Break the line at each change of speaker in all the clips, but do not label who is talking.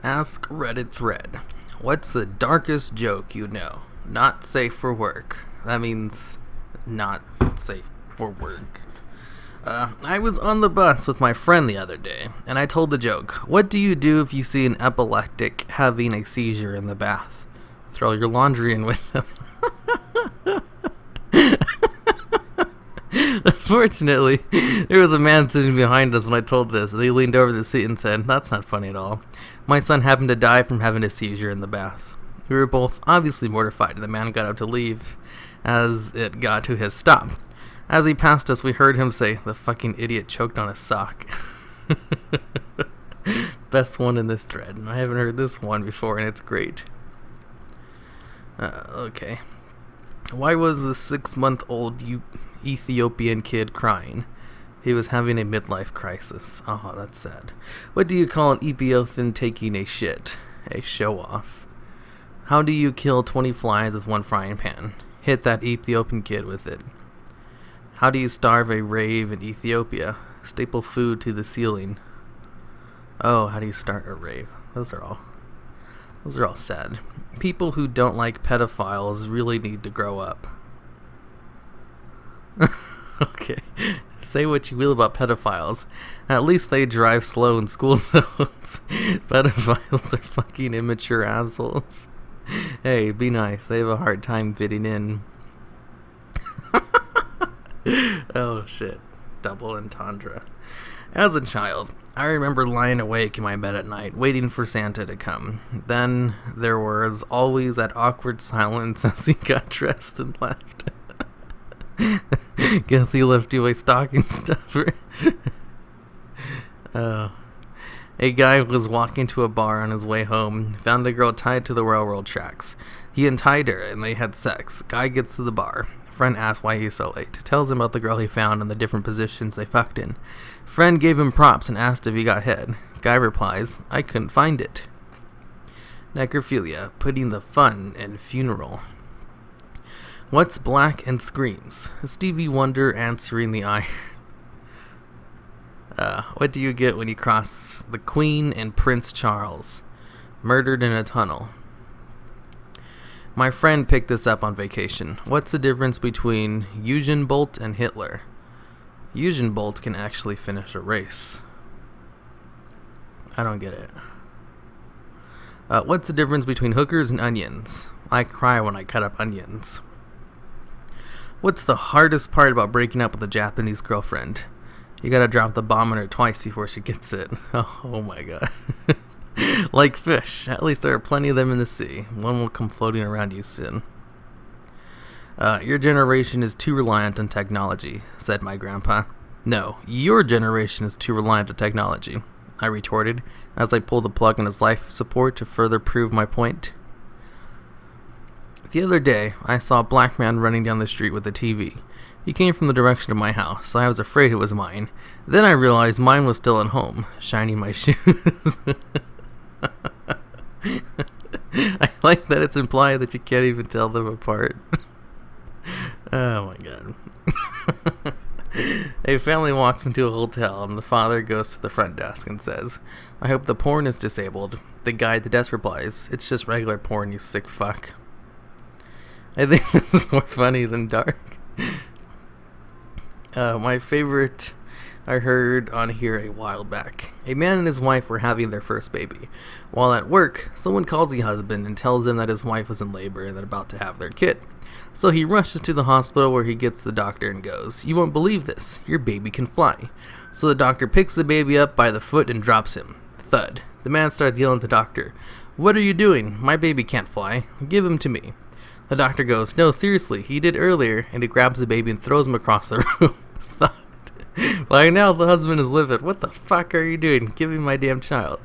Ask Reddit thread. What's the darkest joke you know? Not safe for work. That means not safe for work. I was on the bus with my friend the other day, and I told the joke. What do you do if you see an epileptic having a seizure in the bath? Throw your laundry in with them. Unfortunately, there was a man sitting behind us when I told this, and he leaned over the seat and said, "That's not funny at all. My son happened to die from having a seizure in the bath." We were both obviously mortified, and the man got up to leave as it got to his stop. As he passed us, we heard him say, "The fucking idiot choked on a sock." Best one in this thread. I haven't heard this one before, and it's great. Okay. Why was the 6-month-old Ethiopian kid crying? He was having a midlife crisis. Oh, that's sad. What do you call an Ethiopian taking a shit? A show-off. How do you kill 20 flies with one frying pan? Hit that Ethiopian kid with it. How do you starve a rave in Ethiopia? Staple food to the ceiling. Oh, how do you start a rave? Those are all sad. People who don't like pedophiles really need to grow up. Okay. Say what you will about pedophiles. At least they drive slow in school zones. Pedophiles are fucking immature assholes. Hey, be nice. They have a hard time fitting in. Oh shit. Double entendre. As a child, I remember lying awake in my bed at night, waiting for Santa to come. Then there was always that awkward silence as he got dressed and left. Guess he left you a stocking stuffer. A guy was walking to a bar on his way home, found a girl tied to the railroad tracks. He untied her, and they had sex. Guy gets to the bar. Friend asks why he's so late. Tells him about the girl he found and the different positions they fucked in. Friend gave him props and asked if he got head. Guy replies, "I couldn't find it." Necrophilia, putting the fun in funeral. What's black and screams? Stevie Wonder answering the eye. What do you get when you cross the Queen and Prince Charles? Murdered in a tunnel. My friend picked this up on vacation. What's the difference between Usain Bolt and Hitler? Usain Bolt can actually finish a race. I don't get it. What's the difference between hookers and onions? I cry when I cut up onions. What's the hardest part about breaking up with a Japanese girlfriend? You gotta drop the bomb on her twice before she gets it. Oh my god. Like fish. At least there are plenty of them in the sea. One will come floating around you soon. Your generation is too reliant on technology, said my grandpa. No, your generation is too reliant on technology, I retorted, as I pulled the plug on his life support to further prove my point. The other day, I saw a black man running down the street with a TV. He came from the direction of my house, so I was afraid it was mine. Then I realized mine was still at home, shining my shoes. I like that it's implied that you can't even tell them apart. Oh my god. A family walks into a hotel and the father goes to the front desk and says, "I hope the porn is disabled." The guy at the desk replies, "It's just regular porn, you sick fuck." I think this is more funny than dark. My favorite I heard on here a while back. A man and his wife were having their first baby. While at work, someone calls the husband and tells him that his wife was in labor and about to have their kid. So he rushes to the hospital where he gets the doctor and goes, "You won't believe this. Your baby can fly." So the doctor picks the baby up by the foot and drops him. Thud. The man starts yelling at the doctor, "What are you doing? My baby can't fly. Give him to me." The doctor goes, "No, seriously, he did earlier," and he grabs the baby and throws him across the room. By now the husband is livid. "What the fuck are you doing? Give me my damn child."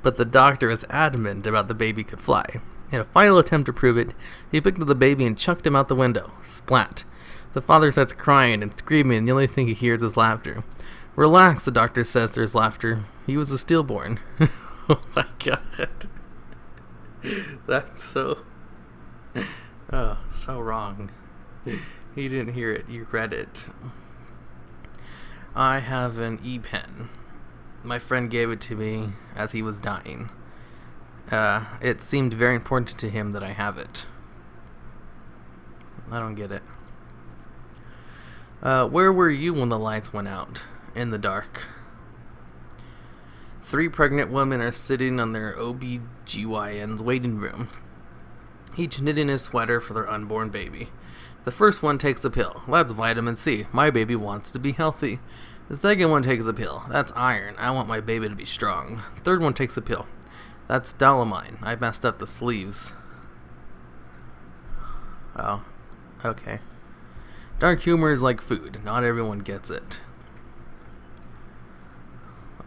But the doctor is adamant about the baby could fly. In a final attempt to prove it, he picked up the baby and chucked him out the window. Splat. The father starts crying and screaming, and the only thing he hears is laughter. "Relax," the doctor says there's laughter. "He was a stillborn." Oh my god. That's so wrong. You didn't hear it, you read it. I have an e-pen. My friend gave it to me as he was dying. It seemed very important to him that I have it. I don't get it. Where were you when the lights went out? In the dark. 3 pregnant women are sitting on their OBGYN's waiting room, each knitting a sweater for their unborn baby. The first one takes a pill. That's vitamin C. My baby wants to be healthy. The second one takes a pill. That's iron. I want my baby to be strong. Third one takes a pill. That's dolamine. I messed up the sleeves. Oh, okay. Dark humor is like food. Not everyone gets it.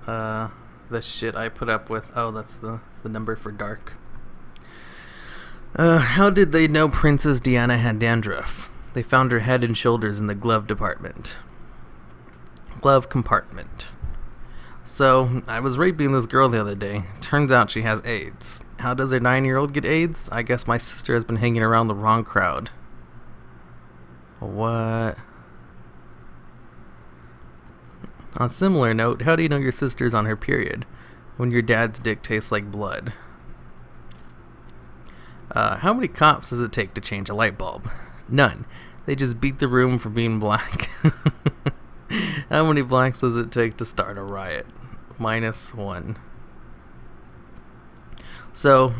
The shit I put up with. Oh, that's the number for dark. How did they know Princess Diana had dandruff? They found her head and shoulders in the glove compartment. So, I was raping this girl the other day. Turns out she has AIDS. How does a 9-year-old get AIDS? I guess my sister has been hanging around the wrong crowd. What? On a similar note, how do you know your sister's on her period when your dad's dick tastes like blood? How many cops does it take to change a light bulb? None. They just beat the room for being black. How many blacks does it take to start a riot? -1. So,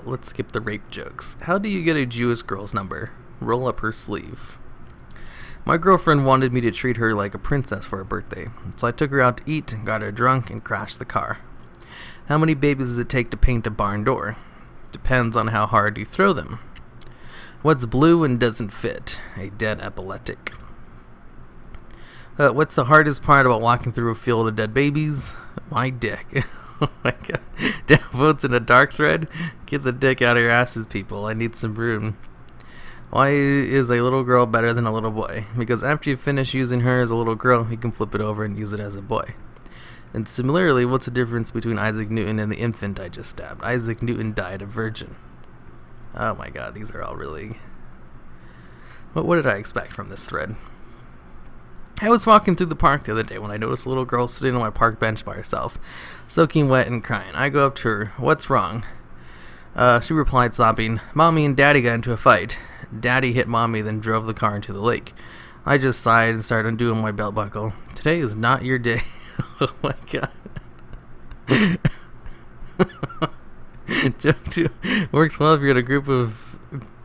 let's skip the rape jokes. How do you get a Jewish girl's number? Roll up her sleeve. My girlfriend wanted me to treat her like a princess for her birthday, so I took her out to eat, got her drunk, and crashed the car. How many babies does it take to paint a barn door? Depends on how hard you throw them. What's blue and doesn't fit? A dead epileptic. What's the hardest part about walking through a field of dead babies? My dick. Oh my god. Downvotes in a dark thread? Get the dick out of your asses, people. I need some room. Why is a little girl better than a little boy? Because after you finish using her as a little girl, you can flip it over and use it as a boy. And similarly, what's the difference between Isaac Newton and the infant I just stabbed? Isaac Newton died a virgin. Oh my god, these are all really... What did I expect from this thread? I was walking through the park the other day when I noticed a little girl sitting on my park bench by herself, soaking wet and crying. I go up to her. What's wrong? She replied, sobbing, Mommy and Daddy got into a fight. Daddy hit Mommy, then drove the car into the lake. I just sighed and started undoing my belt buckle. Today is not your day. Oh my god. Joke 2 works well if you're in a group of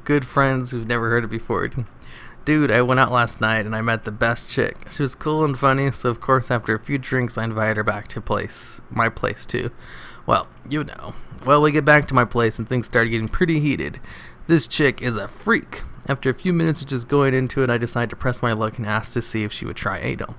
good friends who've never heard it before. Dude, I went out last night and I met the best chick. She was cool and funny, so of course after a few drinks I invited her back to my place too. Well, you know. Well, we get back to my place and things started getting pretty heated. This chick is a freak. After a few minutes of just going into it, I decided to press my luck and asked to see if she would try anal.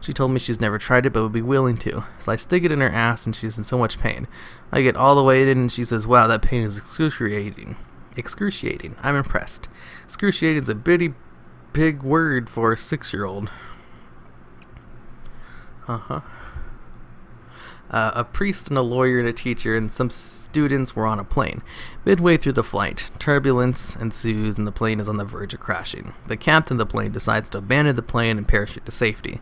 She told me she's never tried it but would be willing to. So I stick it in her ass and she's in so much pain. I get all the way in and she says, wow, that pain is excruciating. Excruciating. I'm impressed. Excruciating is a pretty big word for a 6-year-old. A priest and a lawyer and a teacher and some students were on a plane. Midway through the flight, turbulence ensues and the plane is on the verge of crashing. The captain of the plane decides to abandon the plane and parachute to safety.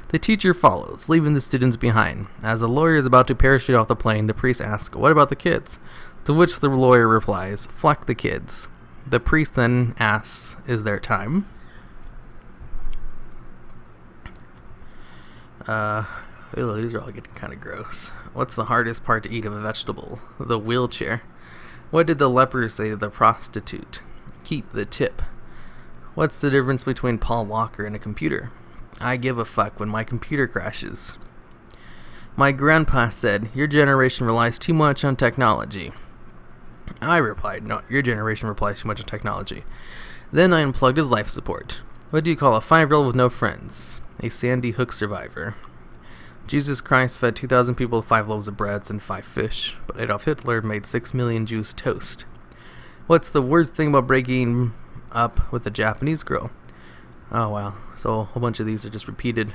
The teacher follows, leaving the students behind. As the lawyer is about to parachute off the plane, the priest asks, what about the kids? To which the lawyer replies, fuck the kids. The priest then asks, is there time? Ew, these are all getting kind of gross. What's the hardest part to eat of a vegetable? The wheelchair. What did the leper say to the prostitute? Keep the tip. What's the difference between Paul Walker and a computer? I give a fuck when my computer crashes. My grandpa said, your generation relies too much on technology. I replied, no, your generation relies too much on technology. Then I unplugged his life support. What do you call a 5-year-old with no friends? A Sandy Hook survivor. Jesus Christ fed 2,000 people with 5 loaves of bread and 5 fish, but Adolf Hitler made 6 million Jews toast. What's the worst thing about breaking up with a Japanese girl? Oh wow, so a whole bunch of these are just repeated.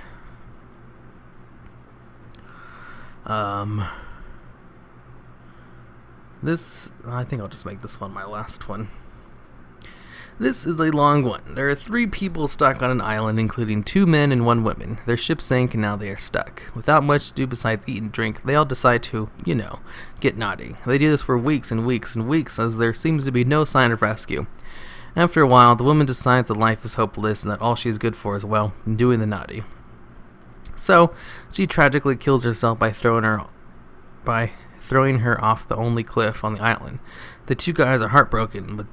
This, I think I'll just make this one my last one. This is a long one. There are 3 people stuck on an island, including 2 men and 1 woman. Their ship sank and now they are stuck. Without much to do besides eat and drink, they all decide to, get naughty. They do this for weeks and weeks and weeks, as there seems to be no sign of rescue. After a while, the woman decides that life is hopeless and that all she is good for is, doing the naughty. So, she tragically kills herself by throwing her off the only cliff on the island. The 2 guys are heartbroken, but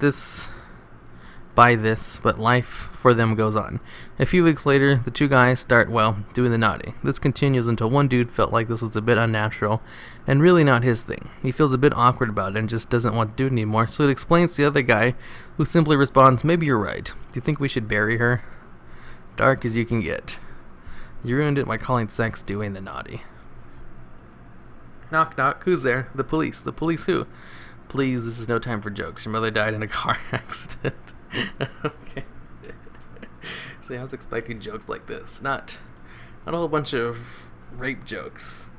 life for them goes on. A few weeks later, the 2 guys start, doing the naughty. This continues until one dude felt like this was a bit unnatural and really not his thing. He feels a bit awkward about it and just doesn't want to do it anymore, so it explains to the other guy, who simply responds, "Maybe you're right. Do you think we should bury her?" Dark as you can get. You ruined it by calling sex doing the naughty. Knock, knock. Who's there? The police. The police who? Please, this is no time for jokes. Your mother died in a car accident. Okay. See, I was expecting jokes like this. Not a whole bunch of rape jokes.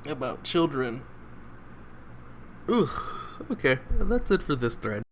About children. Ooh. Okay, that's it for this thread.